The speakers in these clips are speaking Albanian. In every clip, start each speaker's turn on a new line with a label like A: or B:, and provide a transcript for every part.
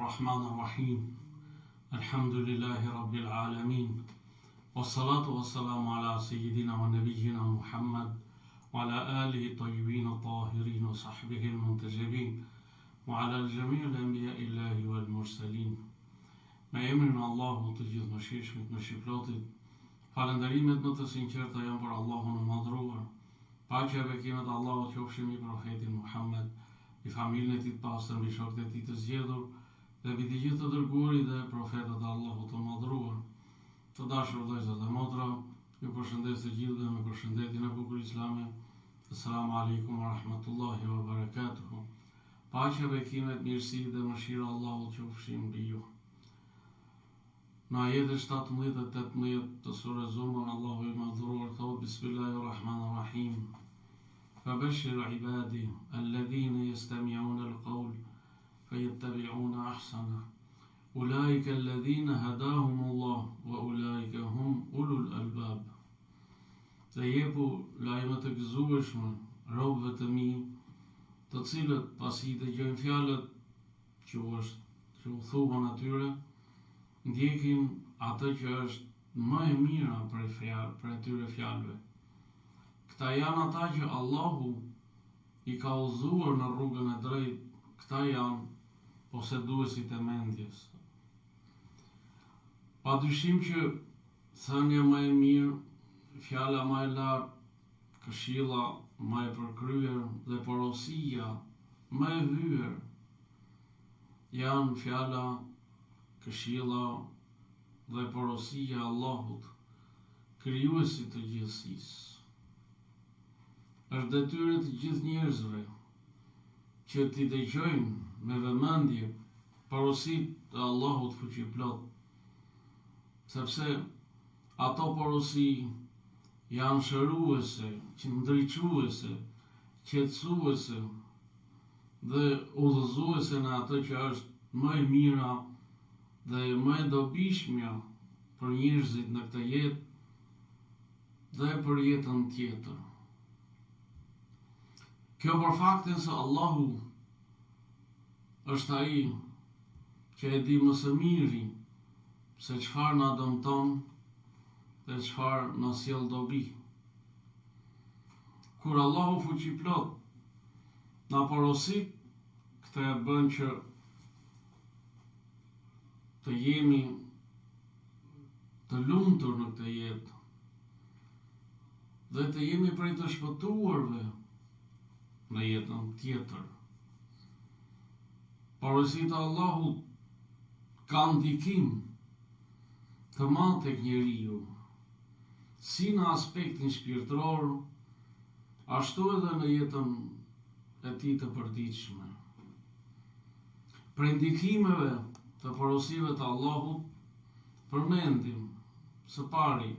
A: الرحمن الرحيم الحمد لله رب العالمين والصلاة والسلام على سيدنا ونبينا محمد وعلى آله الطيبين الطاهرين وصحبه المنتجبين وعلى الجميع الأنبياء الله والمرسلين. Me emrin e Allahut të gjithë mëshirshmit, mëshirëplotit, falënderimet më të sinqerta janë për Allahun e madhruar. Paqja e bekimet e Allahut qofshin mbi profetin Muhammed, mbi familjen e tij të pastër, mbi shokët e tij të zgjedhur dhe mbi të gjithë të dërguarit dhe profetët e Allahut të madhruar. Të dashur vëllezër dhe motra, ju përshëndes të gjithëve me përshëndetjen e bukur islame. Assalamu alaikum wa rahmatullahi wa barakatuh. Paqja, bekimet, mirësia dhe mëshira e Allahut qofshin mbi ju. Në ajetet 17 dhe 18 të surës Zumar, Allahu i madhruar thot: Bismillahirrahmanirrahim. Fabashshir ibadi alladhina yastami'una al-qawl fayattabi'una ahsana. Ulaika alladhina hadahumullah wa ulaika hum ulul albab. Të jepu lajme të gëzueshme robëve të mi, të cilët pasi të gjojnë fjalët që u thuan atyre, ndjekin atë që është më e mira për atyre fjalëve. Këta janë ata që Allahu i ka udhëzuar në rrugën e drejtë, këta janë poseduesit e mendjes. Padyshim që thënia më e mirë, fjala më e lartë, këshilla më e përkryer dhe porosia më e vyer janë fjala, këshilla dhe porosia e Allahut, krijuesit të gjithësisë. Është detyrë të gjithë njerëzve që t'i dëgjojnë me vëmendje porositë e Allahut fuqiplot, sepse ato porosi janë shëruese, ndriçuese, qetësuese dhe udhëzuese në atë që është më e mira dhe më e dobishmja për njerëzit në këtë jetë dhe për jetën tjetër. Kjo për faktin se Allahu është ai që e di më së miri se çfarë na dëmton dhe çfarë na sjell dobi. Kur Allahu fuqiplot na porosit, këtë e bën që të jemi të lumtur në këtë jetë dhe të jemi prej të shpëtuarve në jetën tjetër. Porositë e Allahut kanë ndikim të madh tek njeriu, si në aspektin shpirtëror, ashtu edhe në jetën e tij të përditshme. Për ndikimeve të porosive të Allahut, përmendim së pari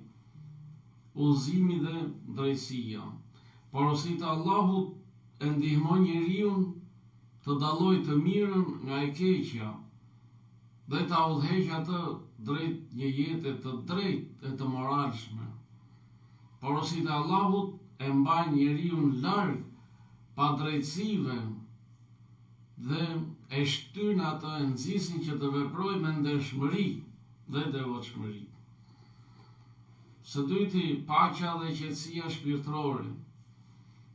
A: udhëzimi dhe drejtësia. Porositë e Allahut e ndihmon njeriu të dallojë të mirën nga e keqja dhe ta udhëheqë atë drejt një jete të drejtë e të moralshme. Porositë e Allahut e mbajnë njeriu larg padrejtësive dhe e shtyn atë, e nxisin që të veprojë me ndershmëri dhe devotshmëri. Së dyti, paqja dhe qetësia shpirtërore.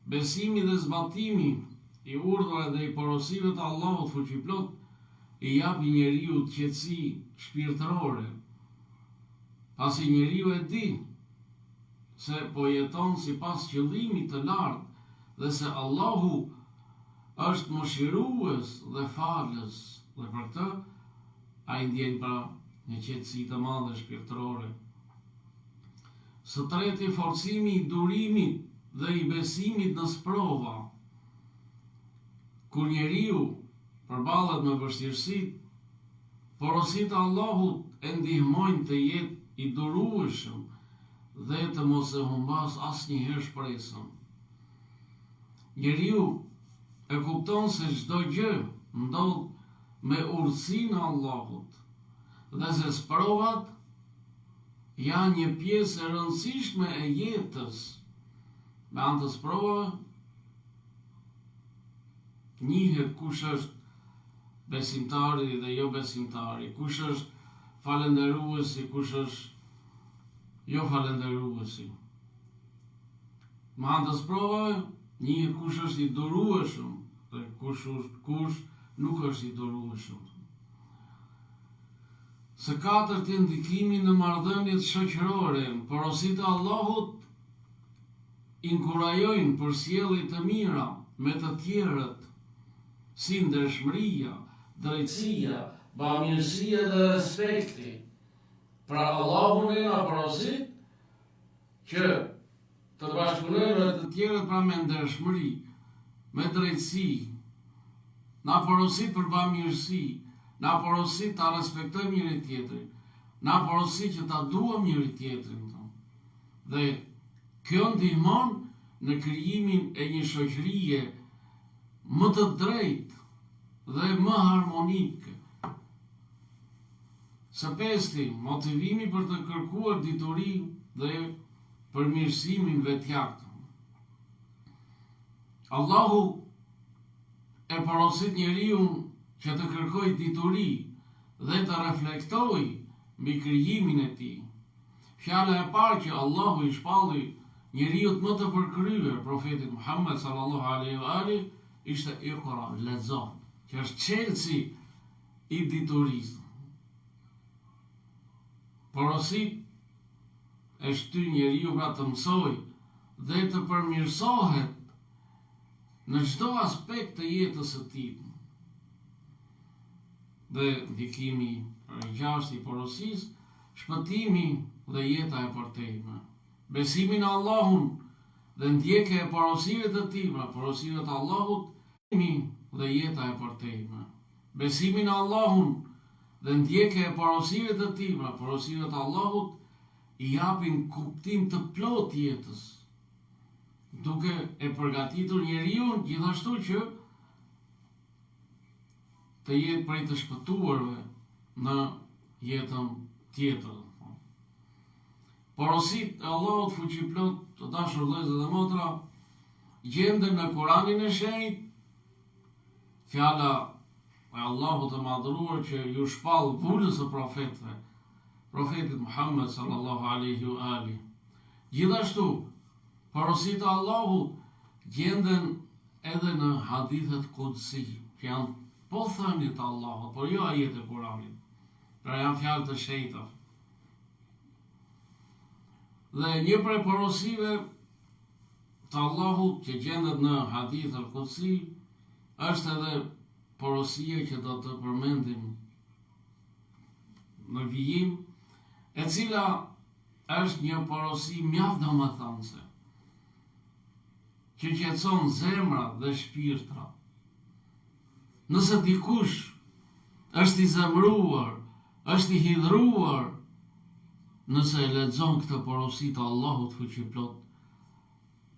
A: Besimi dhe zbatimi i urdhrave dhe i porosive të Allahut fuqiplot i japi njeriu qetësi shpirtërore, pasi njeriu e di se po jeton sipas qëllimit të lartë dhe se Allahu është mëshirues dhe falës, dhe për këtë ai ndjen pra një qetësi të madhe shpirtërore. Së treti, forcimi i durimit dhe i besimit në sprova. Kur njeriu përballet me vështirësitë, porositë e Allahut e ndihmojnë të jetë i durueshëm dhe të mos e humbas asnjëherë shpresën. Njeriu e kupton se çdo gjë ndodh me urtësinë e Allahut dhe se sprovat janë një pjesë e rëndësishme e jetës. Me anë të sprovave, njihet kush është besimtari dhe jo besimtari, kush është falënderuesi, kush është jo falënderuesi. Me anë të provave, një kush është i durueshëm dhe kush nuk është i durueshëm. Së katërt, ndikimi në marrëdhëniet shoqërore, porositë e Allahut inkurajojnë për sjellje të mira me të tjerët, si ndershmëria, drejtësia, bamirësia dhe respekti. Pra Allahu ne na porosit që të bashkëpunojmë me të tjerët pra me ndershmëri, me drejtësi, na porosit për bamirësi, na porosit ta respektojmë njëri tjetrin, na porosit që ta duam njëri tjetrin. Dhe kjo ndihmon në krijimin e një shoqërie më të drejtë dhe më harmonike. Së pesti, motivimi për të kërkuar dituri dhe përmirësimin vetjak. Allahu e porosit njeriu që të kërkoj dituri dhe të reflektoj mbi krijimin e tij. Fjala e parë që Allahu i shpalli njeriu më të përkryer, profetit Muhammed sallallahu alaihi wa alihi, ishte Iqra, lexo, që është çelësi i diturisë. Porosit e shtyr njeriu pra të mësoj dhe të përmirësohet në çdo aspekt të jetës së tij. Dhe ndikimi i gjashtë i porosisë, shpëtimi dhe jeta e përtejme. Besimi në Allahun dhe ndjekja e porosive të tij, pra porosive të Allahut, dhe jeta e përtejme. Besimi në Allahun dhe ndjekja e porosive të tij, pra porosive të Allahut, i japin kuptim të plot jetës, duke e përgatitur njeriu gjithashtu që të jetë prej të shpëtuarve në jetën tjetër. Porositë e Allahut fuqiplot, të dashur vëllezër dhe motra, gjenden në Kuranin e Shenjtë, fjala e Allahut të madhëruar që ju shpall vulës së profetëve, profetit Muhammed sallallahu alaihi wa alihi. Gjithashtu, porositë e Allahut gjenden edhe në hadithet kudsi, që janë po thënie të Allahut, por jo ajete e Kuranit. Pra janë fjalë të shenjta. Dhe një prej porosive të Allahut që gjendet në hadith al-Qudsi është edhe porosia që do të përmendim në vijim, e cila është një porosi mjaft domethënëse, që qetëson zemrat dhe shpirtrat. Nëse dikush është i zemruar, është i hidhruar, nëse e lexon këtë porosi të Allahut fuqiplot,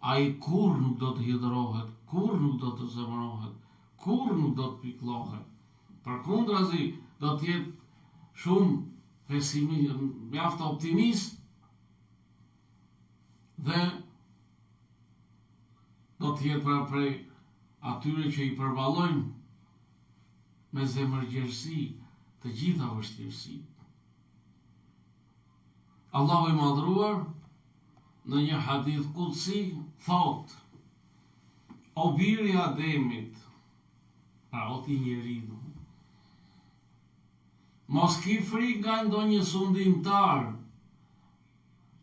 A: ai kur nuk do të hidhrohet, kur nuk do të zemrohet, kur nuk do të pikëllohet. Përkundrazi, do të jetë shumë pesimist, mjaft optimist, dhe do të jetë prej atyre që i përballojnë me zemërgjerësi të gjitha vështirësitë. Allahu i madhruar në një hadith kudsi thot: o biri i Ademit, pra o ti njeriu, mos ki frikë nga ndonjë sundimtar,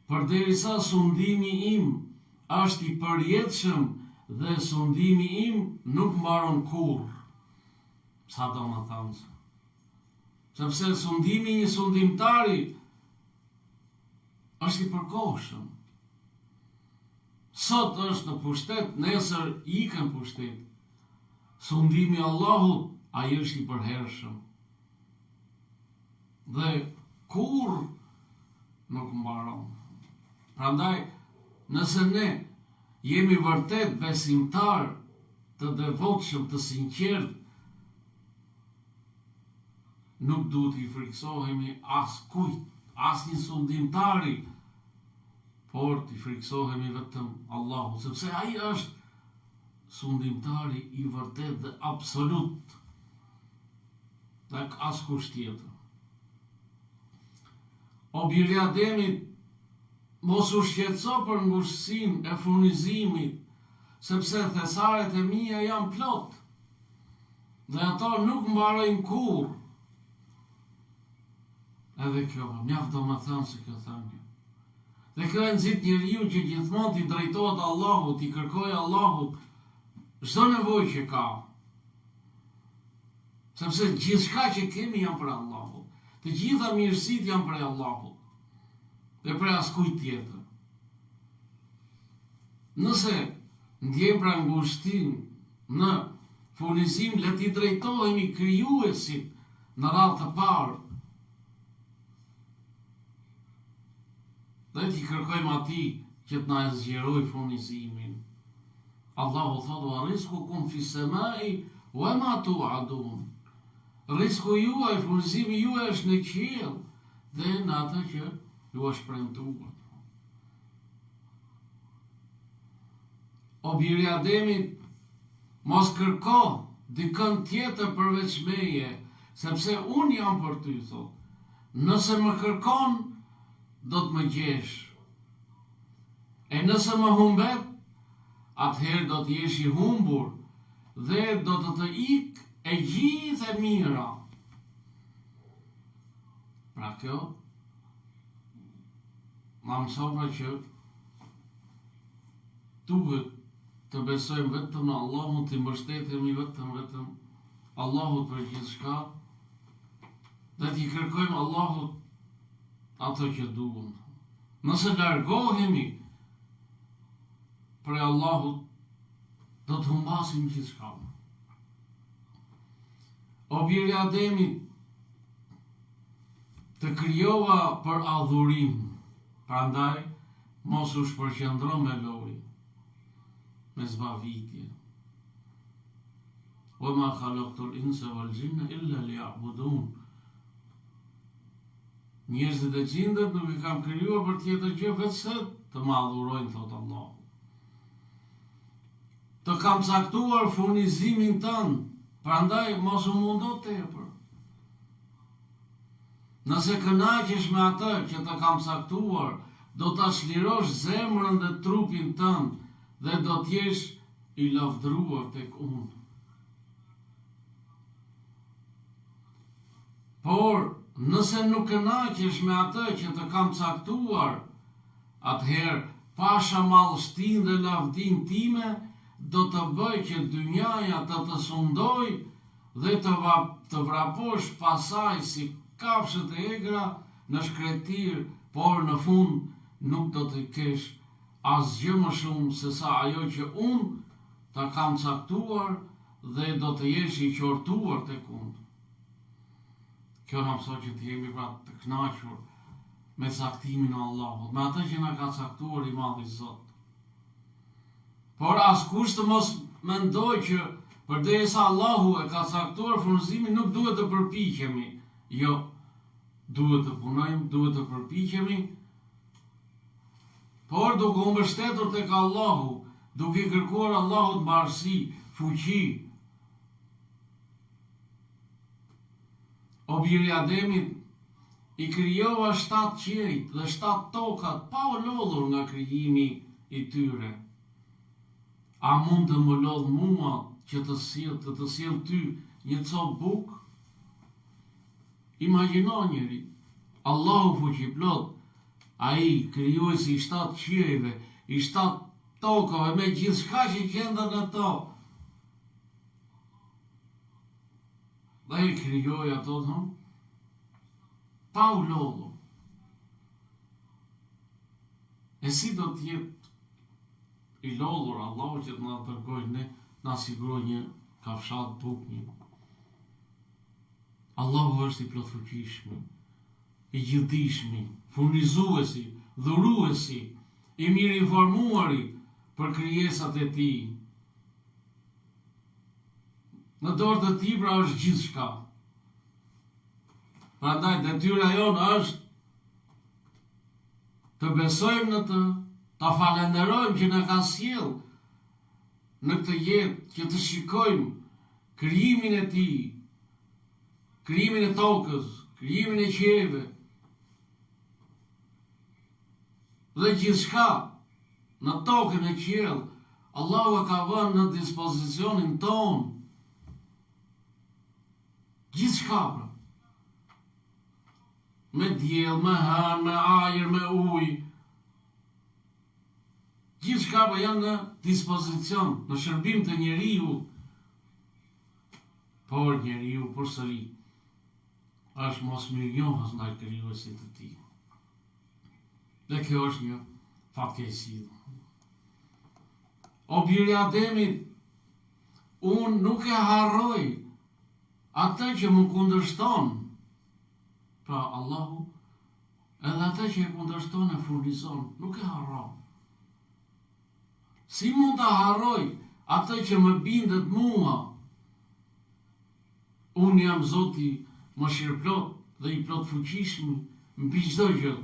A: përderisa sundimi im është i përjetshëm dhe sundimi im nuk mbaron kurrë. Sa do më thanë? Sepse sundimi një sundimtari është i përkohshëm. Sot është në pushtet, nesër ikën pushtet. Sundimi i Allahut, ai është i përhershëm. Dhe kurrë nuk mbaron. Prandaj, nëse ne jemi vërtet besimtar, të devotshëm, të sinqert, nuk duhet i friksohemi as kujt, as një sundimtari, por t'i friksohemi vetëm Allahut, sepse ai është sundimtari i vërtet dhe absolut. dhe askush tjetër. O birri Ademit, mos u shqetëso për ngushtësinë e furnizimit, sepse thesaret e mia janë plot, dhe ato nuk mbarojnë kurrë. Edhe kjo, mjaft domethënë se kjo thënie. Dhe kjo e nxit njeriu që gjithmonë t'i drejtohet Allahut, t'i kërkojë Allahut çdo nevojë që ka. Sepse gjithçka që kemi janë për Allahut. Të gjitha mirësitë janë për Allahut. Dhe për askujt tjetër. Nëse ndjejmë pra ngushtinë në furnizim, le t'i drejtohemi krijuesit në radhë të parë. Dhe t'i kërkojmë atij që t'na zgjerojë furnizimin. Allahu thotë: "Wa rizqukum fis samai wa ma tu'adun." Rizku juaj, furnizimi juaj është në qiell dhe në atë që ju është premtuar. O birri Ademit, mos kërko dikën tjetër përveç meje, sepse unë jam për ty, thot. Nëse më kërkon, do të më gjesh. E nëse më humbet, atëherë do të jesh i humbur dhe do të ik e gjithë e mira. Pra kjo, ma mësova që duhet të besojmë vetëm në Allahun, të mbështetemi vetëm Allahut për gjithçka, dhe t'i kërkojmë Allahut ato që duam. Nëse largohemi prej Allahut, do të humbasim gjithçka. O birri Ademit, të krijova për adhurim, prandaj mos u shpërqendro me lojë, me zbavitje. Wa ma khalaqtul insa wal jinna illa liya'budun. Njerëzit e gjindet nuk i kam krijuar për tjetër gjë vetëse të më adhurojnë, thot Allahu. Të kam caktuar furnizimin tënd, prandaj mos u mundo tepër. Nëse kënaqesh me atë që të kam caktuar, do ta shlirosh zemrën dhe trupin tënd dhe do t'jesh i lavdruar tek unë. Por nëse nuk kënaqesh me atë që të kam caktuar, atëherë pasha mallështinë dhe lavdinë time, do të bëj që dynjaja të sundoj dhe të vraposh pasaj si kafshët e egra në shkretir, por në fund nuk do të kesh asgjë më shumë se sa ajo që unë ta kam caktuar dhe do të jesh i qortuar tek unë. Kjo na mëson që të jemi pra të kënaqur me caktimin e Allahut, me atë që na ka caktuar i Madhi Zot. Por askush të mos mendoj që përderisa Allahu e ka caktuar furnizimin, nuk duhet të përpiqemi. Jo, duhet të punojmë, duhet të përpiqemi, por duke u mbështetur tek Allahu, duke i kërkuar Allahut mbarësi, fuqi. O birri Ademit, i krijova 7 qiejt dhe 7 tokat pa u lodhur nga krijimi i tyre. A mund të më lodh mua që të sjell ty një copë bukë? Imagjino njëri, Allahu fuqiplot, ai krijuesi i 7 qiejve, i 7 tokave, me gjithçka që gjendet në to. Dhe i krijoi ato pa u lodhur. E si do të jetë i lodhur Allahu që të na dërgojë ne, na siguroj një kafshat bukë. Allahu është i plotfuqishëm, i gjithdijshëm, furnizuesi, dhuruesi, i mirë informuari për krijesat e tij. Në dorë të tij pra është gjithçka. Prandaj detyra jonë është të besojmë në të, ta falenderojmë që na ka sjell në këtë jetë, që të shikojmë krijimin e tij, krijimin e tokës, krijimin e qiejve, dhe gjithçka në tokën e qiell, Allahu e ka vënë në dispozicionin ton. Gjithçka, me diell, me hënë, me ajër, me ujë, gjithçka janë në dispozicion, në shërbim të njeriu. Por njeriu përsëri është mosmirënjohës ndaj krijuesit të tij. Dhe kjo është një fatkeqësi. O birë Ademit, unë nuk e harroj atë që më kundërshton. Pra Allahu, edhe atë që e kundërshton e furnizon, nuk e harron. Si mund të harroj atë që më bindet mua? Unë jam Zoti mëshirëplot dhe i plot fuqishëm mbi çdo gjë.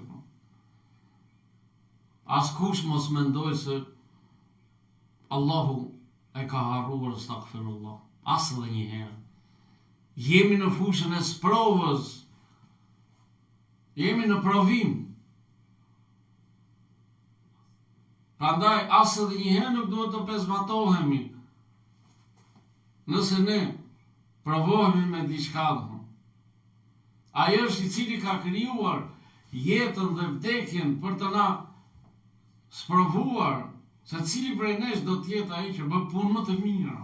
A: Askush mos mendoj se Allahu e ka harruar, astaghfirullah. As edhe një herë. Jemi në fushën e sprovës. Jemi në provim. Prandaj as edhe një herë nuk duhet të pezmatohemi. Nëse ne provohemi me diçka. Ai është i cili ka krijuar jetën dhe vdekjen për të na sprovuar se cili prej nesh do të jetë ai që bë punë më të mira.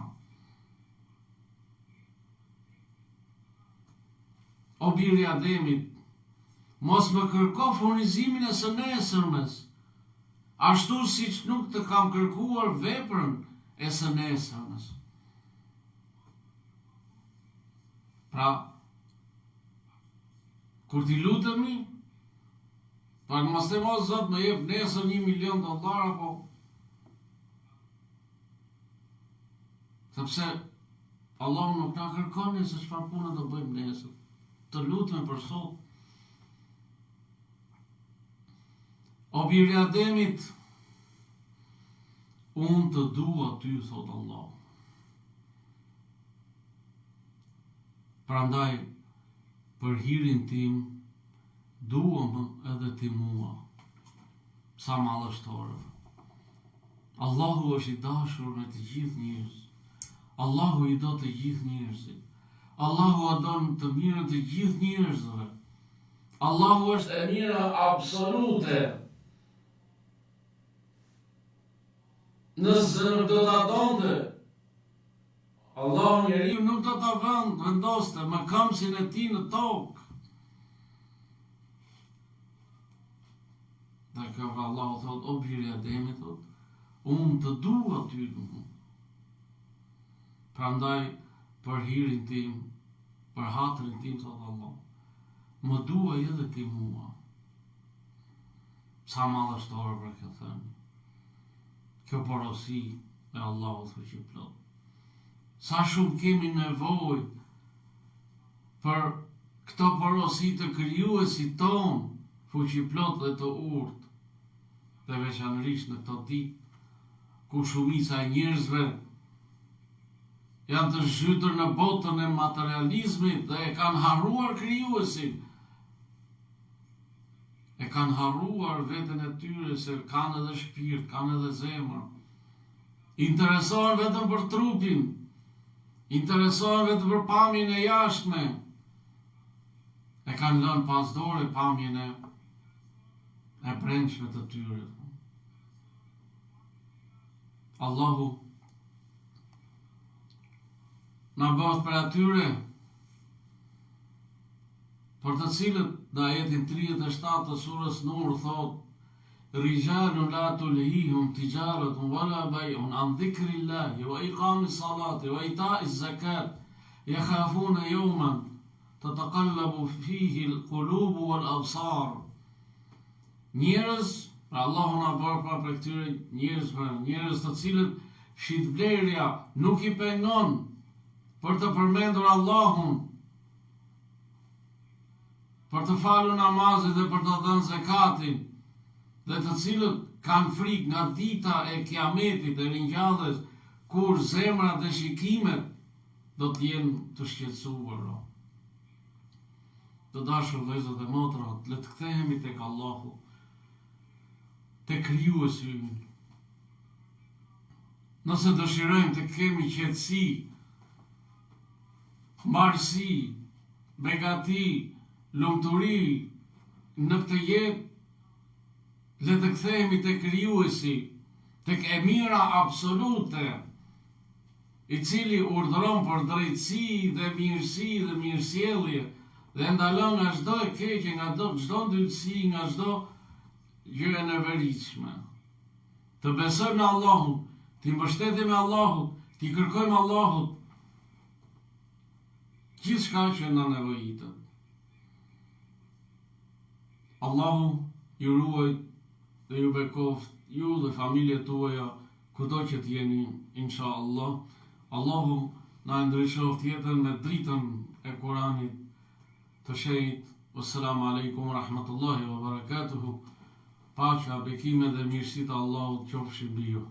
A: O birë Ademit, mos më kërko furnizimin e së nesërmes, ashtu siç nuk të kam kërkuar veprën e së nesërmes. Pra, kur ti lutemi, pa mos të mos Zot më jep nesër $1 milion, apo sepse Allahu nuk na kërkon se çfarë pune do bëjmë nesër. Të lutemi për sot. O birë Ademit, unë të dua ty, thot Allah. Prandaj, për hirin tim, dua më edhe ti mua. Sa madhështore. Allahu është i dashur me të gjithë njerëzit. Allahu i do të gjithë njerëzit. Allahu adon të mirën të gjithë njerëzve. Allahu është e mira absolute. Nëse nuk do ta donte, Allahu njeriu nuk do ta vendoste me këmbësin e tij në tokë. Dhe kjo Allahu thot, o birë Ademit, thot, unë të dua ty. Prandaj, për hirin tim, për hatrin tim, thot Allah, më duaj edhe ti mua. Sa madhështore për këtë thënë. Kjo porosi e Allahut fuqiplot. Sa shumë kemi nevojë për këto porosi të krijuesit ton, fuqiplot dhe të urtë, dhe veçanërisht në këto ditë, ku shumica e njerëzve janë të zhytur në botën e materializmit dhe e kanë harruar krijuesin. E kanë harruar veten e tyre se kanë edhe shpirt, kanë edhe zemër. Interesohen vetëm për trupin, interesohen vetëm për pamjen e jashtme. E kanë lënë pas dore pamjen e brendshme të tyre. Allahu na bëhet për atyre për të cilët në ajetin 37 të surës Nur thot: Rijalun la tulhihum tijaratun wala bay'un an dhikrillahi wa iqamis salati wa ita'iz zakat yakhafuna yawman tataqallabu fihi al-qulubu wal absar. Njerëz, Allahu na bërë për këtyre njerëz të cilët shitblerja nuk i pengon për të përmendur Allahun, për të falur namazin dhe për të dhënë zakatin, dhe të cilët kanë frikë nga dita e kiametit e ringjalljes, kur zemrat dhe shikimet do të jenë të shqetësuara. Të dashur vëllezër dhe motra, le të kthehemi tek Allahu, tek krijuesi ynë. Nëse dëshirojmë të kemi qetësi, mbarësi, begati, lumturi në këtë jetë, le të kthehemi tek krijuesi, tek e mira absolute, i cili urdhëron për drejtësi dhe mirësi dhe mirësjellje dhe ndalon nga çdo e keqe, nga çdo ndyrësi, nga çdo gjë e neveritshme. Të besojmë në Allahun, të mbështetemi Allahut, të kërkojmë Allahut gjithçka që na nevojitet. Allahu ju ruaj dhe ju bekoft, ju dhe familjet tuaja, kudo që t'jeni, inshallah. Allahu na ndriçoft jetën me dritën e Kuranit të shenjtë. Wassalamu alaikum wa rahmatullahi wa barakatuhu. Paqja, bekimet dhe mirësitë e Allahut qofshin mbi ju.